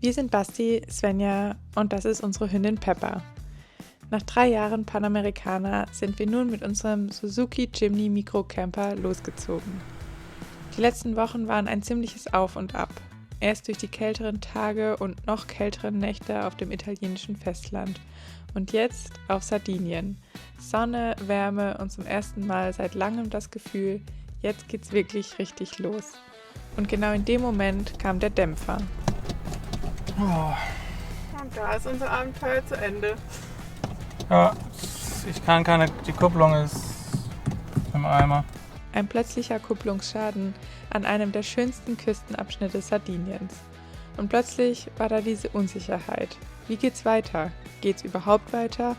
Wir sind Basti, Svenja und das ist unsere Hündin Pepper. Nach 3 Jahren Panamericana sind wir nun mit unserem Suzuki Jimny Microcamper losgezogen. Die letzten Wochen waren ein ziemliches Auf und Ab. Erst durch die kälteren Tage und noch kälteren Nächte auf dem italienischen Festland und jetzt auf Sardinien. Sonne, Wärme und zum ersten Mal seit langem das Gefühl, jetzt geht's wirklich richtig los. Und genau in dem Moment kam der Dämpfer. Oh. Und da ist unser Abenteuer zu Ende. Ja, ich kann keine, die Kupplung ist im Eimer. Ein plötzlicher Kupplungsschaden an einem der schönsten Küstenabschnitte Sardiniens. Und plötzlich war da diese Unsicherheit. Wie geht's weiter? Geht's überhaupt weiter?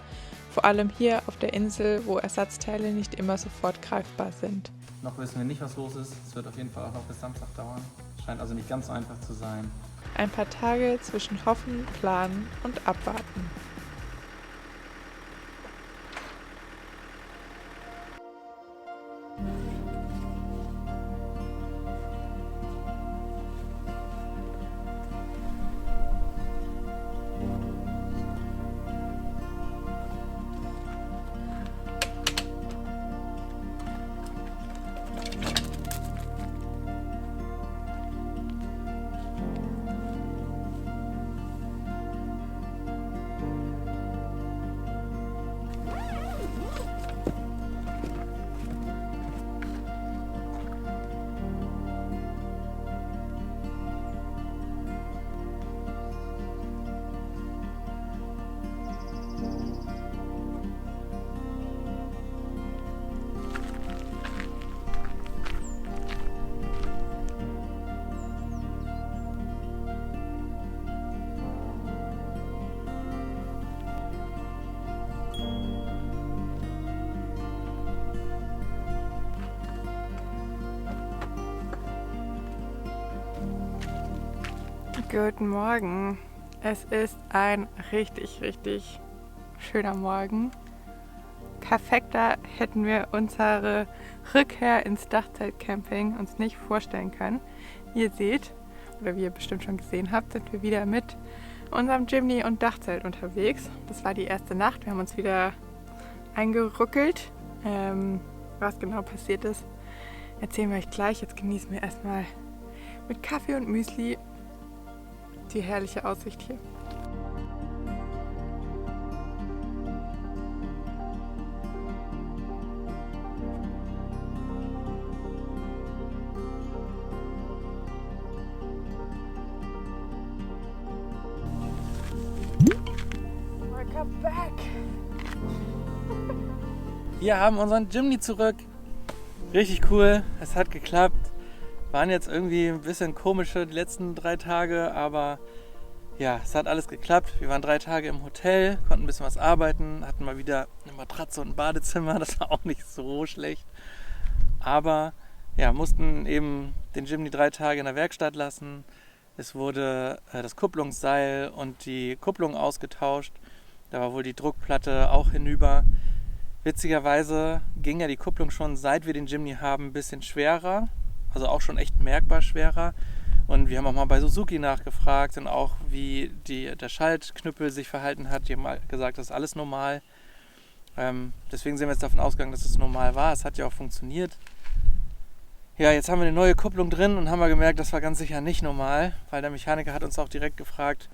Vor allem hier auf der Insel, wo Ersatzteile nicht immer sofort greifbar sind. Noch wissen wir nicht, was los ist. Es wird auf jeden Fall auch noch bis Samstag dauern. Scheint also nicht ganz so einfach zu sein. Ein paar Tage zwischen Hoffen, Planen und Abwarten. Guten Morgen. Es ist ein richtig schöner Morgen. Perfekter hätten wir unsere Rückkehr ins Dachzeltcamping uns nicht vorstellen können. Wie ihr seht, oder wie ihr bestimmt schon gesehen habt, sind wir wieder mit unserem Jimny und Dachzelt unterwegs. Das war die erste Nacht. Wir haben uns wieder eingeruckelt. Was genau passiert ist, erzählen wir euch gleich. Jetzt genießen wir erstmal mit Kaffee und Müsli die herrliche Aussicht hier. Welcome back! Wir haben unseren Jimny zurück. Richtig cool, es hat geklappt. Waren jetzt irgendwie ein bisschen komische die letzten 3 Tage, aber ja, es hat alles geklappt. Wir waren 3 Tage im Hotel, konnten ein bisschen was arbeiten, hatten mal wieder eine Matratze und ein Badezimmer, das war auch nicht so schlecht. Aber ja, mussten eben den Jimny 3 Tage in der Werkstatt lassen. Es wurde das Kupplungsseil und die Kupplung ausgetauscht. Da war wohl die Druckplatte auch hinüber. Witzigerweise ging ja die Kupplung schon, seit wir den Jimny haben, ein bisschen schwerer. Also auch schon echt merkbar schwerer. Und wir haben auch mal bei Suzuki nachgefragt und auch wie der Schaltknüppel sich verhalten hat. Die haben mal gesagt, das ist alles normal. Deswegen sind wir jetzt davon ausgegangen, dass es normal war. Es hat ja auch funktioniert. Ja, jetzt haben wir eine neue Kupplung drin und haben wir gemerkt, das war ganz sicher nicht normal, weil der Mechaniker hat uns auch direkt gefragt,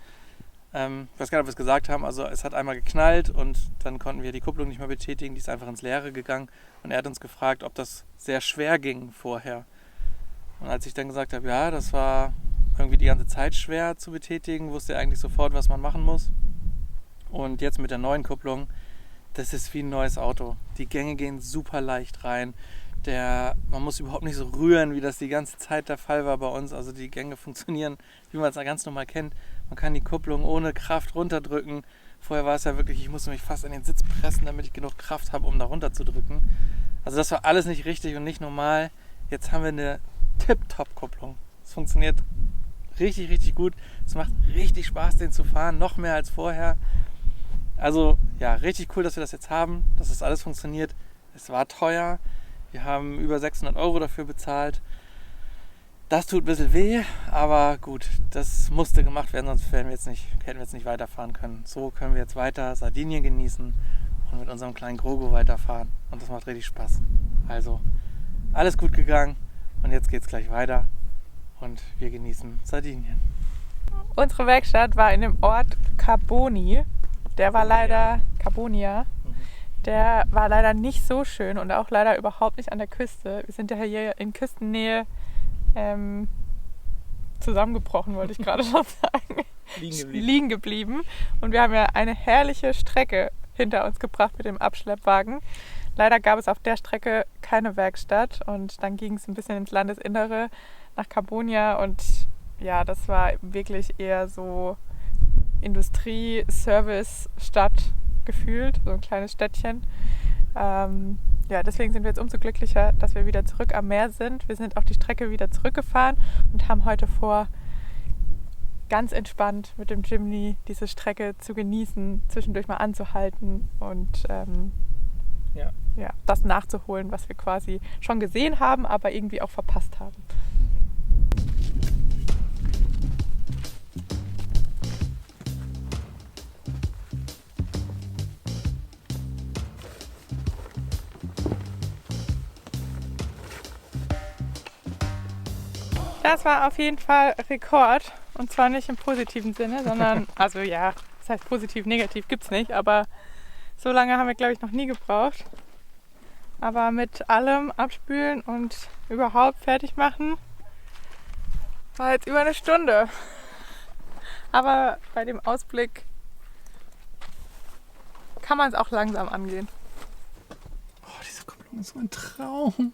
ich weiß gar nicht, ob wir es gesagt haben, also es hat einmal geknallt und dann konnten wir die Kupplung nicht mehr betätigen, die ist einfach ins Leere gegangen und er hat uns gefragt, ob das sehr schwer ging vorher. Und als ich dann gesagt habe, ja, das war irgendwie die ganze Zeit schwer zu betätigen, wusste er eigentlich sofort, was man machen muss. Und jetzt mit der neuen Kupplung, das ist wie ein neues Auto. Die Gänge gehen super leicht rein. Man muss überhaupt nicht so rühren, wie das die ganze Zeit der Fall war bei uns. Also die Gänge funktionieren, wie man es ganz normal kennt. Man kann die Kupplung ohne Kraft runterdrücken. Vorher war es ja wirklich, ich musste mich fast an den Sitz pressen, damit ich genug Kraft habe, um da runter zu drücken. Also das war alles nicht richtig und nicht normal. Jetzt haben wir eine Tip-Top-Kupplung. Es funktioniert richtig gut. Es macht richtig Spaß, den zu fahren, noch mehr als vorher. Also ja, richtig cool, dass wir das jetzt haben, dass das alles funktioniert. Es war teuer. Wir haben über 600 € dafür bezahlt. Das tut ein bisschen weh, aber gut, das musste gemacht werden, sonst hätten wir jetzt nicht weiterfahren können. So können wir jetzt weiter Sardinien genießen und mit unserem kleinen Grogo weiterfahren. Und das macht richtig Spaß. Also, alles gut gegangen und jetzt geht es gleich weiter und wir genießen Sardinien. Unsere Werkstatt war in dem Ort Carbonia. Der war leider nicht so schön und auch leider überhaupt nicht an der Küste. Wir sind ja hier in Küstennähe zusammengebrochen, wollte ich gerade schon sagen. Liegen geblieben. Und wir haben ja eine herrliche Strecke hinter uns gebracht mit dem Abschleppwagen. Leider gab es auf der Strecke keine Werkstatt und dann ging es ein bisschen ins Landesinnere nach Carbonia und ja, das war wirklich eher so Industrie-Service-Stadt gefühlt, so ein kleines Städtchen. Deswegen sind wir jetzt umso glücklicher, dass wir wieder zurück am Meer sind. Wir sind auch die Strecke wieder zurückgefahren und haben heute vor, ganz entspannt mit dem Jimny diese Strecke zu genießen, zwischendurch mal anzuhalten und das nachzuholen, was wir quasi schon gesehen haben, aber irgendwie auch verpasst haben. Das war auf jeden Fall Rekord. Und zwar nicht im positiven Sinne, sondern, das heißt positiv, negativ gibt's nicht, aber so lange haben wir, glaube ich, noch nie gebraucht. Aber mit allem abspülen und überhaupt fertig machen, war jetzt über eine Stunde. Aber bei dem Ausblick kann man es auch langsam angehen. Oh, diese Kupplung ist so ein Traum.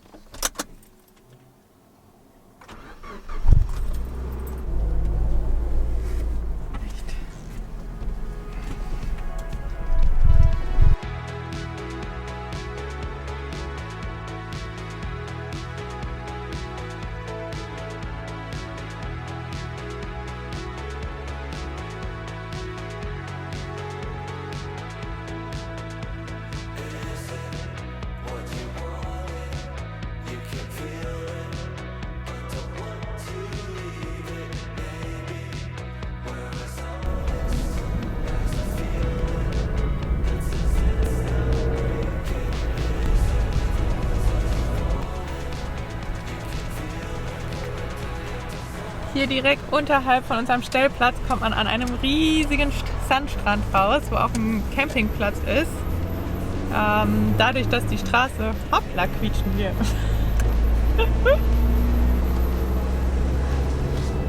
Hier direkt unterhalb von unserem Stellplatz kommt man an einem riesigen Sandstrand raus, wo auch ein Campingplatz ist. Dadurch, dass die Straße... Hoppla, quietschen wir.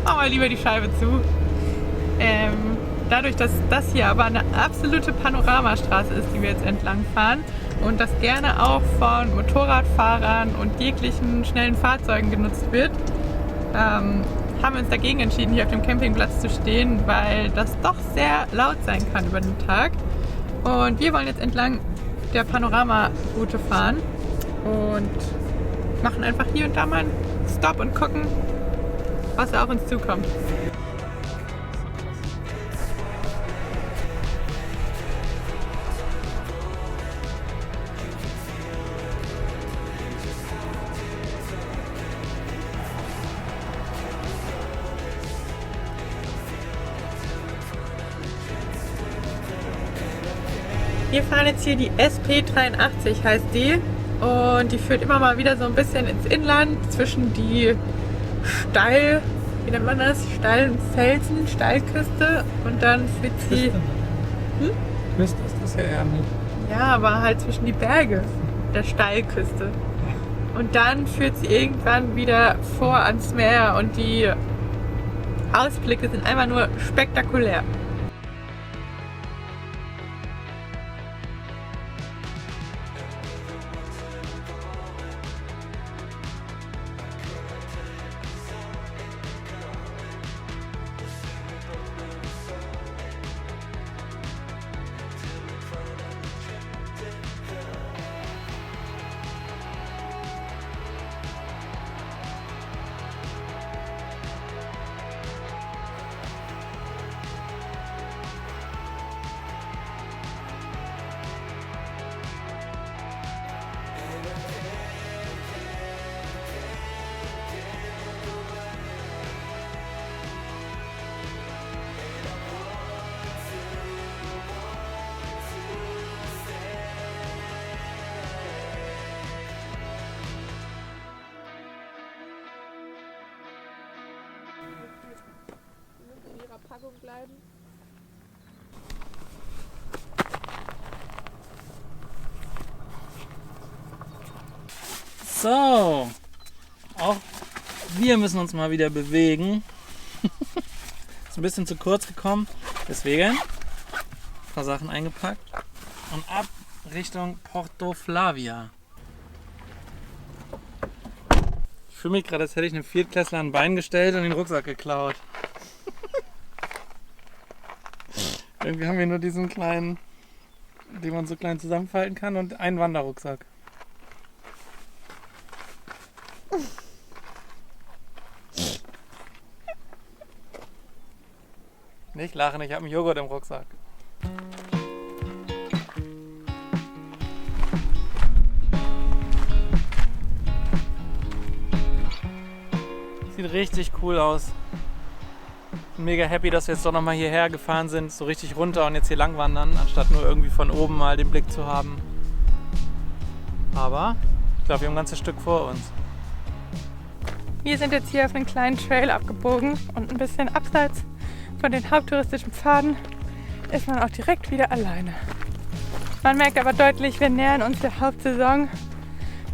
Mach mal lieber die Scheibe zu. Dadurch, dass das hier aber eine absolute Panoramastraße ist, die wir jetzt entlang fahren und das gerne auch von Motorradfahrern und jeglichen schnellen Fahrzeugen genutzt wird, haben wir uns dagegen entschieden, hier auf dem Campingplatz zu stehen, weil das doch sehr laut sein kann über den Tag. Und wir wollen jetzt entlang der Panoramaroute fahren und machen einfach hier und da mal einen Stop und gucken, was auf uns zukommt. Wir fahren jetzt hier die SP83, heißt die. Und die führt immer mal wieder so ein bisschen ins Inland zwischen die steilen Felsen, Steilküste. Und dann führt sie... Küste ist das ja eher nicht. Ja, aber halt zwischen die Berge der Steilküste. Und dann führt sie irgendwann wieder vor ans Meer und die Ausblicke sind einfach nur spektakulär. Packung bleiben. So, auch wir müssen uns mal wieder bewegen. Ist ein bisschen zu kurz gekommen, deswegen ein paar Sachen eingepackt und ab Richtung Porto Flavia. Ich fühle mich gerade, als hätte ich einem Viertklässler ein Bein gestellt und den Rucksack geklaut. Irgendwie haben wir nur diesen kleinen, den man so klein zusammenfalten kann, und einen Wanderrucksack. Nicht lachen, ich habe einen Joghurt im Rucksack. Sieht richtig cool aus. Bin mega happy, dass wir jetzt doch nochmal hierher gefahren sind, so richtig runter und jetzt hier lang wandern, anstatt nur irgendwie von oben mal den Blick zu haben. Aber ich glaube, wir haben ein ganzes Stück vor uns. Wir sind jetzt hier auf einen kleinen Trail abgebogen und ein bisschen abseits von den haupttouristischen Pfaden ist man auch direkt wieder alleine. Man merkt aber deutlich, wir nähern uns der Hauptsaison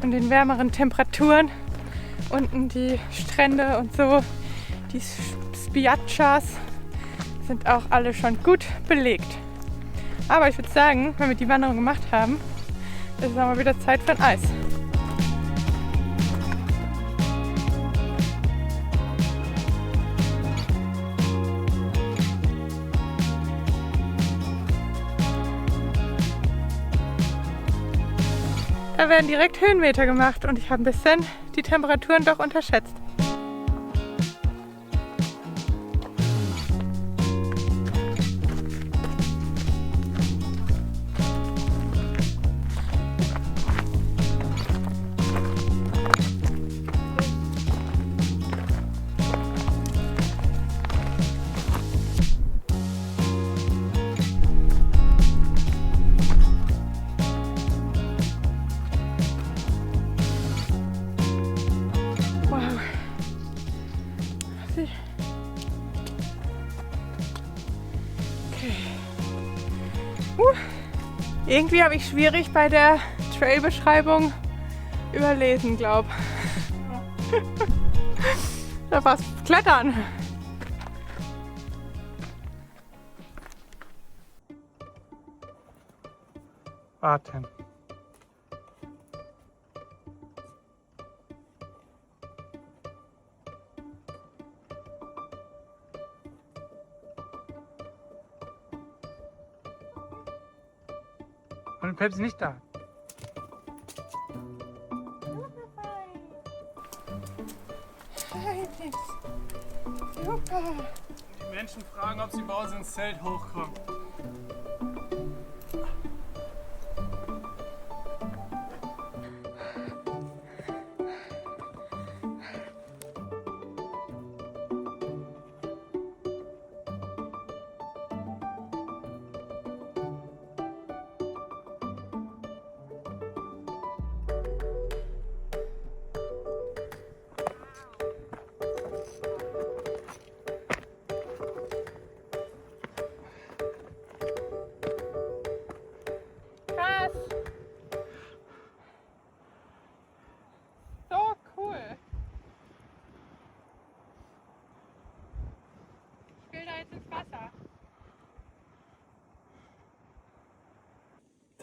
und den wärmeren Temperaturen. Unten die Strände und so, die Spiaggias sind auch alle schon gut belegt. Aber ich würde sagen, wenn wir die Wanderung gemacht haben, ist es auch mal wieder Zeit für ein Eis. Da werden direkt Höhenmeter gemacht und ich habe ein bisschen die Temperaturen doch unterschätzt. Irgendwie habe ich schwierig bei der Trail-Beschreibung überlesen, glaube ich. Da war's Klettern. Warten. Und Pepsi nicht da. Super. Die Menschen fragen, ob sie bei uns ins Zelt hochkommen.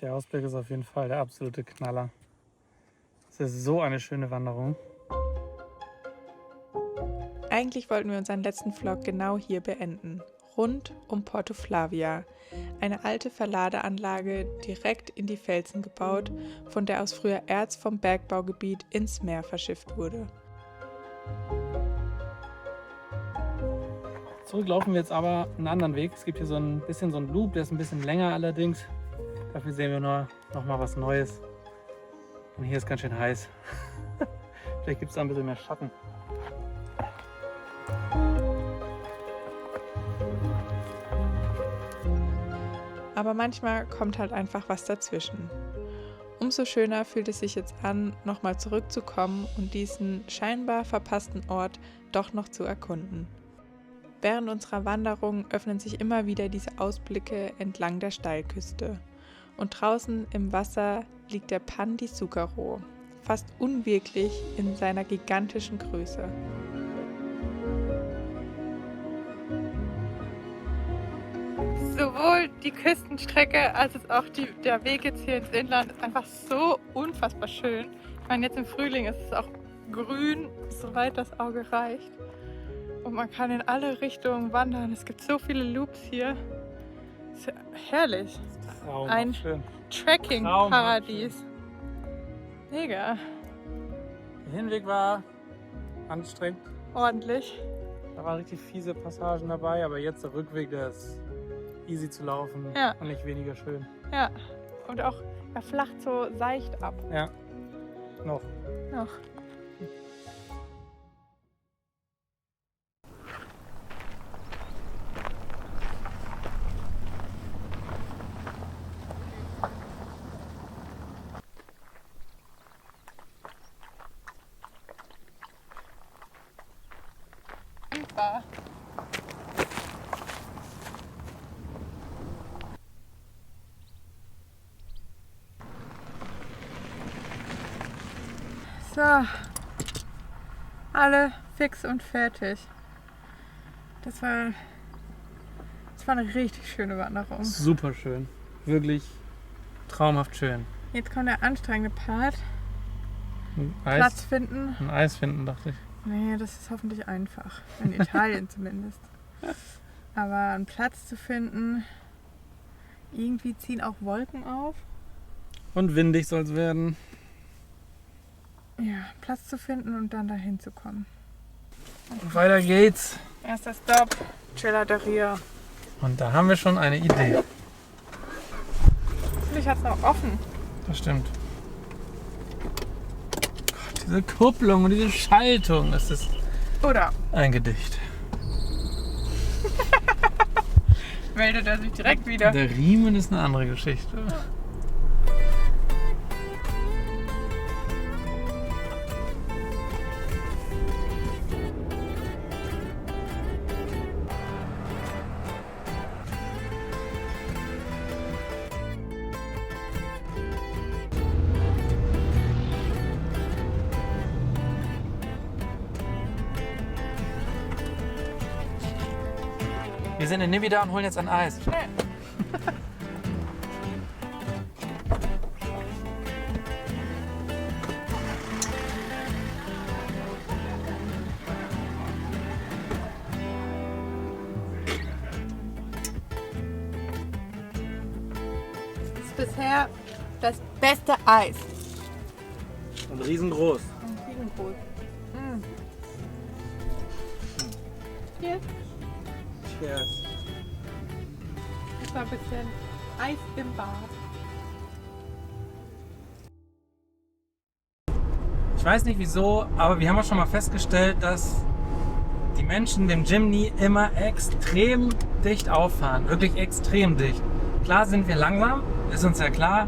Der Ausblick ist auf jeden Fall der absolute Knaller. Es ist so eine schöne Wanderung. Eigentlich wollten wir unseren letzten Vlog genau hier beenden. Rund um Porto Flavia. Eine alte Verladeanlage direkt in die Felsen gebaut, von der aus früher Erz vom Bergbaugebiet ins Meer verschifft wurde. Zurücklaufen wir jetzt aber einen anderen Weg. Es gibt hier so ein bisschen so einen Loop, der ist ein bisschen länger allerdings. Dafür sehen wir noch mal was Neues. Und hier ist ganz schön heiß. Vielleicht gibt es da ein bisschen mehr Schatten. Aber manchmal kommt halt einfach was dazwischen. Umso schöner fühlt es sich jetzt an, nochmal zurückzukommen und diesen scheinbar verpassten Ort doch noch zu erkunden. Während unserer Wanderung öffnen sich immer wieder diese Ausblicke entlang der Steilküste. Und draußen im Wasser liegt der Pan di Sucaro, fast unwirklich in seiner gigantischen Größe. Sowohl die Küstenstrecke als auch der Weg jetzt hier ins Inland ist einfach so unfassbar schön. Ich meine, jetzt im Frühling ist es auch grün, soweit das Auge reicht. Und man kann in alle Richtungen wandern. Es gibt so viele Loops hier. Ist ja herrlich. Ein Trekking-Paradies. Mega. Der Hinweg war anstrengend. Ordentlich. Da waren richtig fiese Passagen dabei, aber jetzt der Rückweg, der ist easy zu laufen und nicht weniger schön. Ja, und auch, er flacht so seicht ab. Ja, noch. Super. So, alle fix und fertig. Das war eine richtig schöne Wanderung. Super schön. Wirklich traumhaft schön. Jetzt kommt der anstrengende Part. Eis, Platz finden. ein Eis finden, dachte ich. Nee, das ist hoffentlich einfach. In Italien zumindest. Aber einen Platz zu finden, irgendwie ziehen auch Wolken auf. Und windig soll es werden. Ja, Platz zu finden und dann dahin zu kommen. Und weiter geht's. Erster Stopp, Gelateria. Und da haben wir schon eine Idee. Natürlich hat es noch offen. Das stimmt. Gott, diese Kupplung und diese Schaltung, das ist Oder ein Gedicht. meldet er sich direkt wieder. Der Riemen ist eine andere Geschichte. Wir sind in Nivida und holen jetzt ein Eis. Schnell. Das ist bisher das beste Eis. Und riesengroß. Riesengroß. Hier. Cheers. Das war ein bisschen Eis im Bad. Ich weiß nicht wieso, aber wir haben auch schon mal festgestellt, dass die Menschen dem Jimny immer extrem dicht auffahren. Wirklich extrem dicht. Klar sind wir langsam, ist uns ja klar.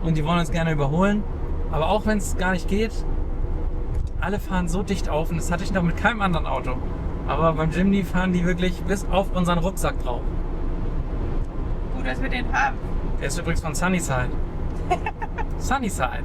Und die wollen uns gerne überholen. Aber auch wenn es gar nicht geht, alle fahren so dicht auf. Und das hatte ich noch mit keinem anderen Auto. Aber beim Jimny fahren die wirklich bis auf unseren Rucksack drauf. Gut, dass wir den haben. Der ist übrigens von Sunnyside. Sunnyside.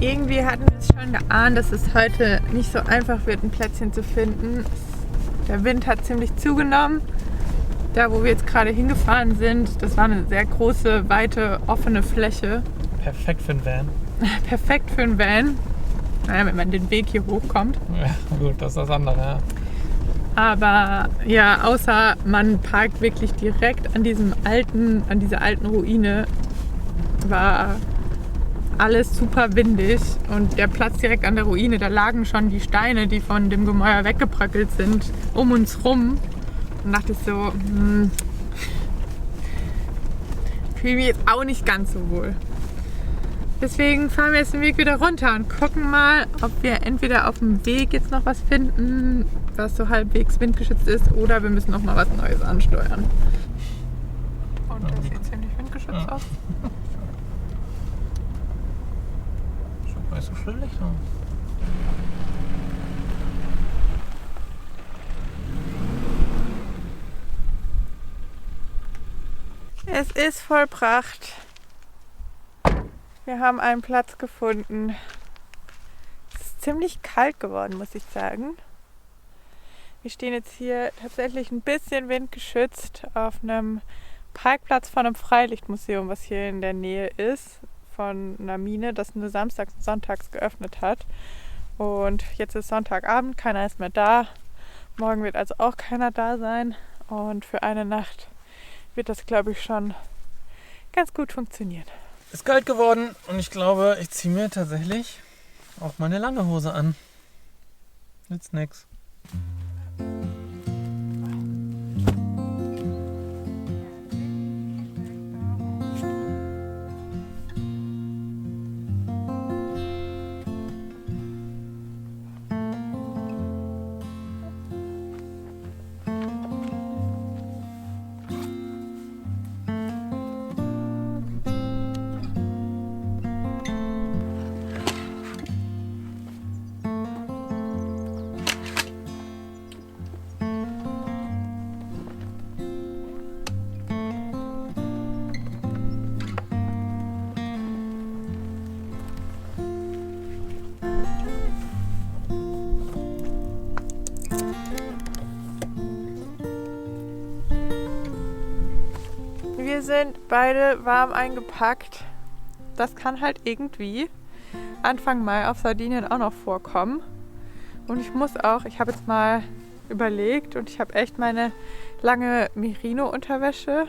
Irgendwie hatten wir es schon geahnt, dass es heute nicht so einfach wird, ein Plätzchen zu finden. Der Wind hat ziemlich zugenommen. Da, wo wir jetzt gerade hingefahren sind, das war eine sehr große, weite, offene Fläche. Perfekt für einen Van. Perfekt für einen Van. Naja, wenn man den Weg hier hochkommt. Ja, gut, das ist das andere, ja. Aber ja, außer man parkt wirklich direkt an dieser alten Ruine, war alles super windig. Und der Platz direkt an der Ruine, da lagen schon die Steine, die von dem Gemäuer weggebröckelt sind, um uns rum. Und dachte ich so, fühle mich jetzt auch nicht ganz so wohl. Deswegen fahren wir jetzt den Weg wieder runter und gucken mal, ob wir entweder auf dem Weg jetzt noch was finden, was so halbwegs windgeschützt ist, oder wir müssen noch mal was Neues ansteuern. Und das sieht ziemlich windgeschützt aus. Schaut mal so schön Licht aus. Es ist vollbracht. Wir haben einen Platz gefunden. Es ist ziemlich kalt geworden, muss ich sagen. Wir stehen jetzt hier tatsächlich ein bisschen windgeschützt auf einem Parkplatz von einem Freilichtmuseum, was hier in der Nähe ist, von einer Mine, das nur samstags und sonntags geöffnet hat. Und jetzt ist Sonntagabend, keiner ist mehr da. Morgen wird also auch keiner da sein. Und für eine Nacht wird das, glaube ich, schon ganz gut funktionieren. Ist kalt geworden und ich glaube, ich ziehe mir tatsächlich auch meine lange Hose an. Nützt nix. Wir sind beide warm eingepackt. Das kann halt irgendwie Anfang Mai auf Sardinien auch noch vorkommen. Und ich habe jetzt mal überlegt und ich habe echt meine lange Merino-Unterwäsche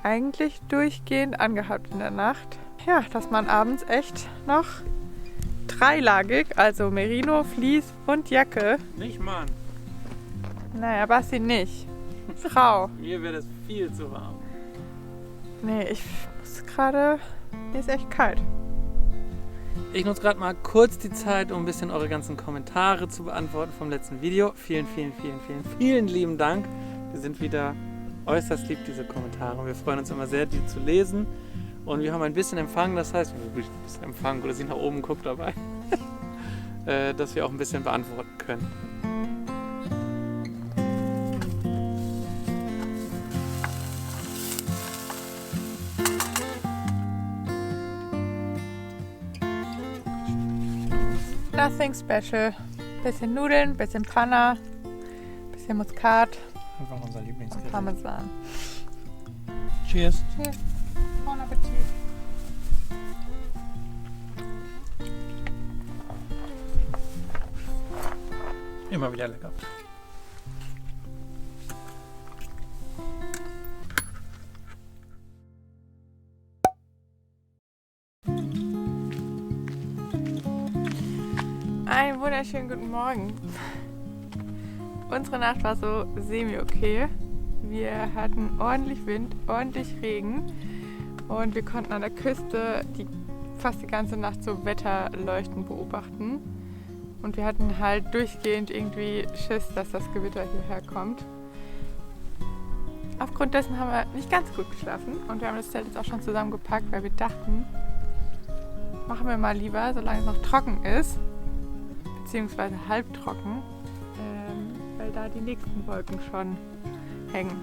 eigentlich durchgehend angehabt in der Nacht. Ja, dass man abends echt noch dreilagig, also Merino, Vlies und Jacke. Nicht Mann. Naja, Basti nicht. Frau. Mir wäre das viel zu warm. Nee, ich muss gerade. Mir ist echt kalt. Ich nutze gerade mal kurz die Zeit, um ein bisschen eure ganzen Kommentare zu beantworten vom letzten Video. Vielen, vielen, vielen, vielen, vielen lieben Dank. Wir sind wieder äußerst lieb, diese Kommentare. Wir freuen uns immer sehr, die zu lesen. Und wir haben ein bisschen Empfang, das heißt, ein bisschen Empfang, oder sie nach oben guckt dabei, dass wir auch ein bisschen beantworten können. Nothing special. Bisschen Nudeln, bisschen Panna, bisschen Muskat Einfach unser und Lieblingsgericht. Parmesan. Cheers. Cheers. Bon Appetit. Immer wieder lecker. Einen wunderschönen guten Morgen. Unsere Nacht war so semi-okay. Wir hatten ordentlich Wind, ordentlich Regen und wir konnten an der Küste fast die ganze Nacht so Wetterleuchten beobachten. Und wir hatten halt durchgehend irgendwie Schiss, dass das Gewitter hierher kommt. Aufgrund dessen haben wir nicht ganz gut geschlafen und wir haben das Zelt jetzt auch schon zusammengepackt, weil wir dachten, machen wir mal lieber, solange es noch trocken ist, beziehungsweise halbtrocken, weil da die nächsten Wolken schon hängen.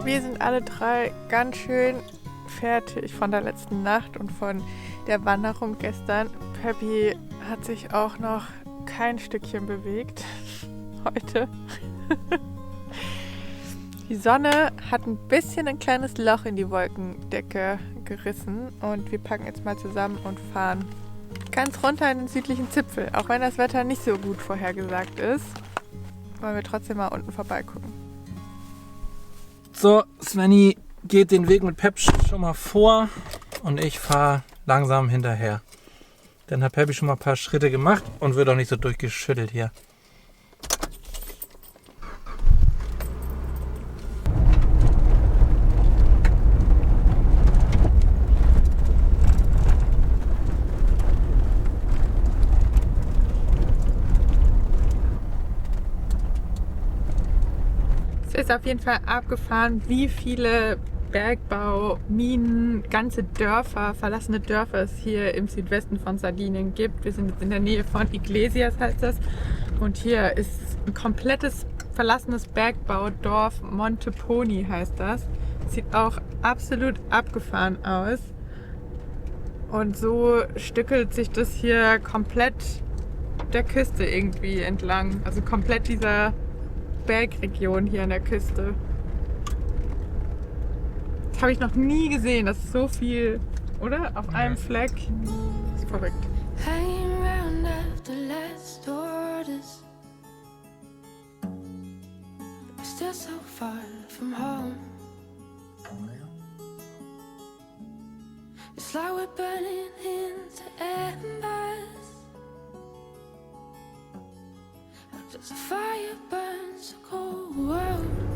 wir sind alle drei ganz schön fertig von der letzten Nacht und von der Wanderung gestern. Peppi hat sich auch noch kein Stückchen bewegt heute. Die Sonne hat ein bisschen ein kleines Loch in die Wolkendecke gerissen und wir packen jetzt mal zusammen und fahren ganz runter in den südlichen Zipfel. Auch wenn das Wetter nicht so gut vorhergesagt ist, wollen wir trotzdem mal unten vorbeigucken. So, Svenny geht den Weg mit Pep schon mal vor und ich fahre langsam hinterher. Dann hat Peppi schon mal ein paar Schritte gemacht und wird auch nicht so durchgeschüttelt hier. Es ist auf jeden Fall abgefahren, wie viele Bergbauminen, ganze Dörfer, verlassene Dörfer es hier im Südwesten von Sardinien gibt. Wir sind jetzt in der Nähe von Iglesias, heißt das. Und hier ist ein komplettes verlassenes Bergbaudorf, Monteponi heißt das. Sieht auch absolut abgefahren aus. Und so stückelt sich das hier komplett der Küste irgendwie entlang. Also komplett dieser Bergregion hier an der Küste. Das habe ich noch nie gesehen, das ist so viel, oder? Auf einem Fleck. Das ist verrückt.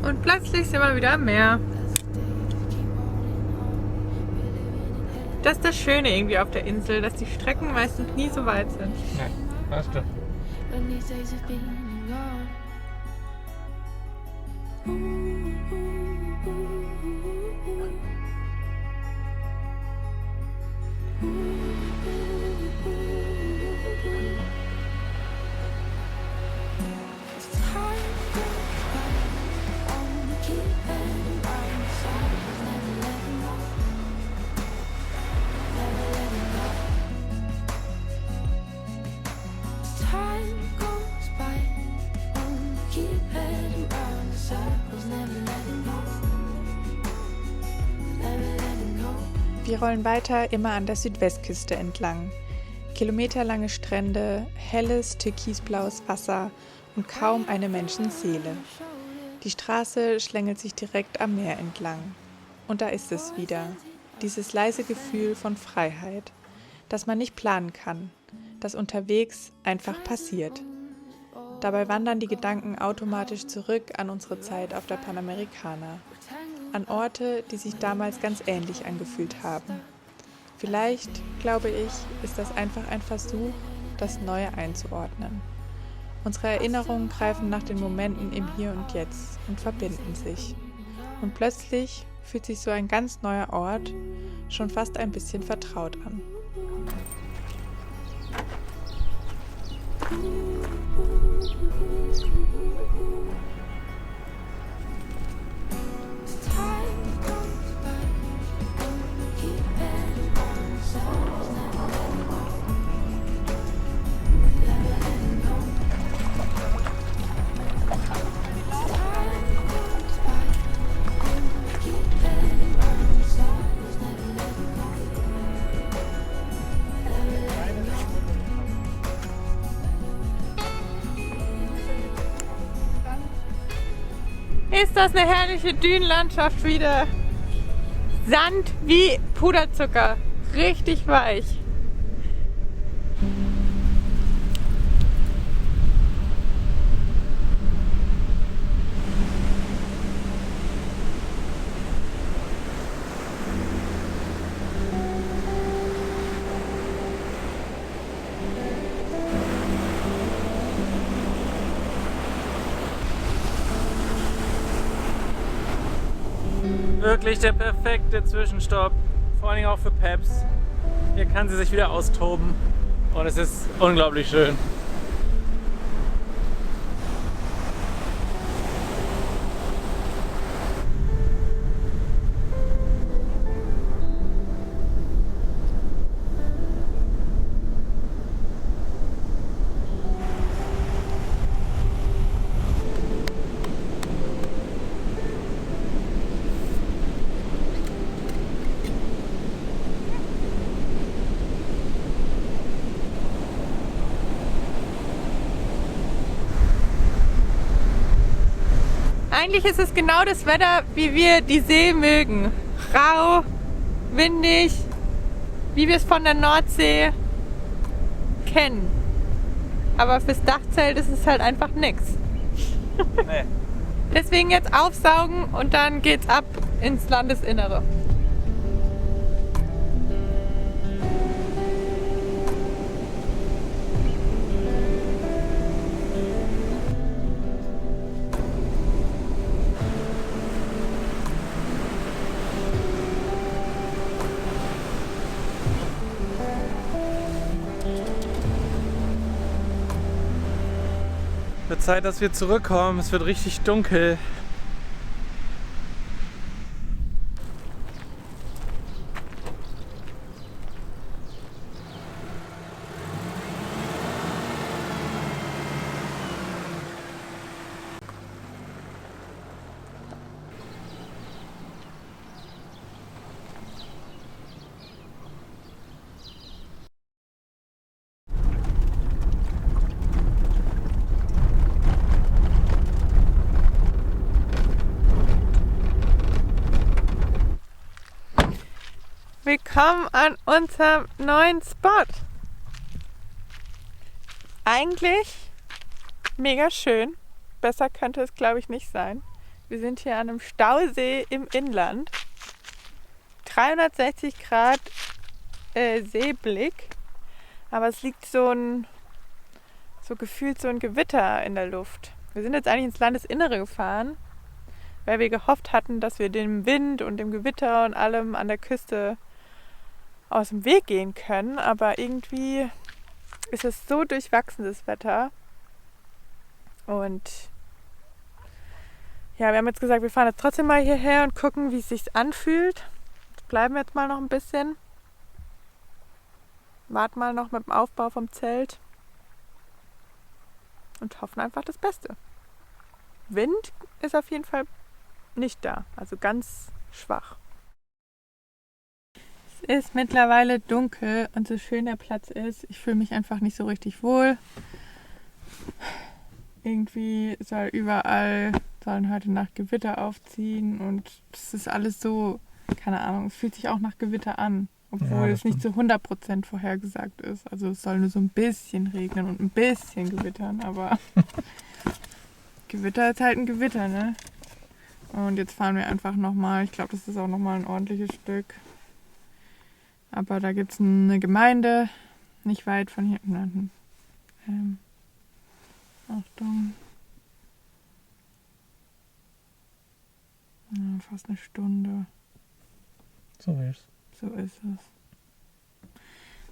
Und plötzlich sind wir wieder am Meer. Das ist das Schöne irgendwie auf der Insel, dass die Strecken meistens nie so weit sind. Ja, das stimmt. Wir rollen weiter immer an der Südwestküste entlang. Kilometerlange Strände, helles türkisblaues Wasser und kaum eine Menschenseele. Die Straße schlängelt sich direkt am Meer entlang. Und da ist es wieder, dieses leise Gefühl von Freiheit, das man nicht planen kann, das unterwegs einfach passiert. Dabei wandern die Gedanken automatisch zurück an unsere Zeit auf der Panamericana. An Orte, die sich damals ganz ähnlich angefühlt haben. Vielleicht, glaube ich, ist das einfach ein Versuch, das Neue einzuordnen. Unsere Erinnerungen greifen nach den Momenten im Hier und Jetzt und verbinden sich. Und plötzlich fühlt sich so ein ganz neuer Ort schon fast ein bisschen vertraut an. Ist das eine herrliche Dünenlandschaft wieder. Sand wie Puderzucker. Richtig weich. Wirklich der perfekte Zwischenstopp, vor allem auch für Peps. Hier kann sie sich wieder austoben und es ist unglaublich schön. Eigentlich ist es genau das Wetter, wie wir die See mögen. Rau, windig, wie wir es von der Nordsee kennen. Aber fürs Dachzelt ist es halt einfach nix. Nee. Deswegen jetzt aufsaugen und dann geht's ab ins Landesinnere. Wird Zeit, dass wir zurückkommen. Es wird richtig dunkel. Willkommen an unserem neuen Spot. Eigentlich mega schön. Besser könnte es, glaube ich, nicht sein. Wir sind hier an einem Stausee im Inland. 360 Grad Seeblick. Aber es liegt so gefühlt so ein Gewitter in der Luft. Wir sind jetzt eigentlich ins Landesinnere gefahren, weil wir gehofft hatten, dass wir dem Wind und dem Gewitter und allem an der Küste aus dem Weg gehen können, aber irgendwie ist es so durchwachsen, das Wetter. Und ja, wir haben jetzt gesagt, wir fahren jetzt trotzdem mal hierher und gucken, wie es sich anfühlt. Bleiben jetzt mal noch ein bisschen. Warten mal noch mit dem Aufbau vom Zelt. Und hoffen einfach das Beste. Wind ist auf jeden Fall nicht da, also ganz schwach. Es ist mittlerweile dunkel und so schön der Platz ist, ich fühle mich einfach nicht so richtig wohl. Irgendwie sollen heute Nacht Gewitter aufziehen und es ist alles so, keine Ahnung, es fühlt sich auch nach Gewitter an, obwohl es nicht zu 100% vorhergesagt ist. Also es soll nur so ein bisschen regnen und ein bisschen gewittern, aber Gewitter ist halt ein Gewitter, ne? Und jetzt fahren wir einfach nochmal, ich glaube, das ist auch nochmal ein ordentliches Stück. Aber da gibt es eine Gemeinde, nicht weit von hier. Achtung. Ja, fast eine Stunde. So ist es.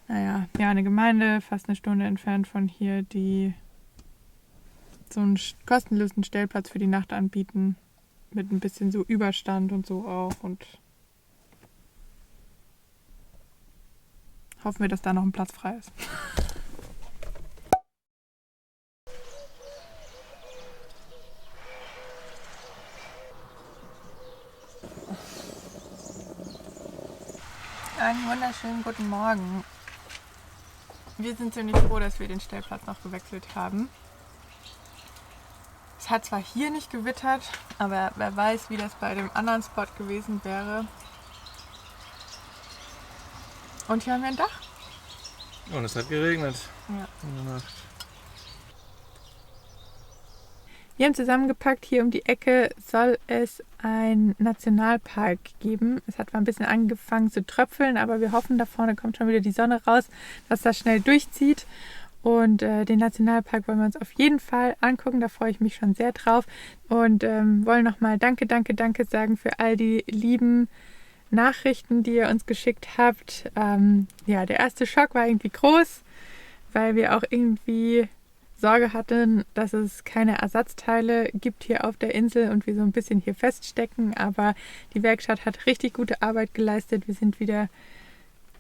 Naja, ja, eine Gemeinde, fast eine Stunde entfernt von hier, die so einen kostenlosen Stellplatz für die Nacht anbieten. Mit ein bisschen so Überstand und so auch. Und hoffen wir, dass da noch ein Platz frei ist. Einen wunderschönen guten Morgen. Wir sind ziemlich froh, dass wir den Stellplatz noch gewechselt haben. Es hat zwar hier nicht gewittert, aber wer weiß, wie das bei dem anderen Spot gewesen wäre. Und hier haben wir ein Dach. Und es hat geregnet. Ja. In der Nacht. Wir haben zusammengepackt, hier um die Ecke soll es einen Nationalpark geben. Es hat mal ein bisschen angefangen zu tröpfeln, aber wir hoffen, da vorne kommt schon wieder die Sonne raus, dass das schnell durchzieht. Und den Nationalpark wollen wir uns auf jeden Fall angucken, da freue ich mich schon sehr drauf. Und wollen nochmal Danke sagen für all die lieben Nachrichten, die ihr uns geschickt habt. Ja, der erste Schock war irgendwie groß, weil wir auch irgendwie Sorge hatten, dass es keine Ersatzteile gibt hier auf der Insel und wir so ein bisschen hier feststecken. Aber die Werkstatt hat richtig gute Arbeit geleistet. Wir sind wieder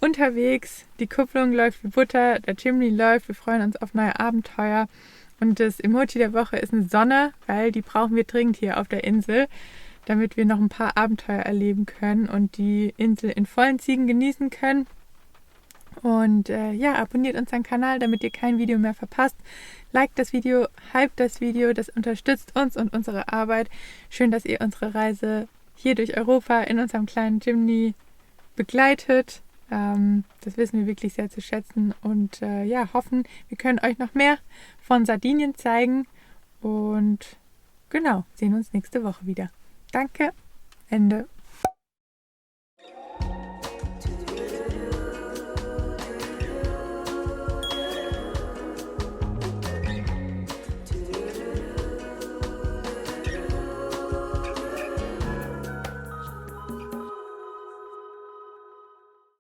unterwegs. Die Kupplung läuft wie Butter, der Chimney läuft. Wir freuen uns auf neue Abenteuer. Und das Emoji der Woche ist eine Sonne, weil die brauchen wir dringend hier auf der Insel, damit wir noch ein paar Abenteuer erleben können und die Insel in vollen Zügen genießen können. Und abonniert unseren Kanal, damit ihr kein Video mehr verpasst. Liked das Video, hypt das Video, das unterstützt uns und unsere Arbeit. Schön, dass ihr unsere Reise hier durch Europa in unserem kleinen Jimny begleitet. Das wissen wir wirklich sehr zu schätzen und hoffen, wir können euch noch mehr von Sardinien zeigen und genau, sehen uns nächste Woche wieder. Danke, Ende.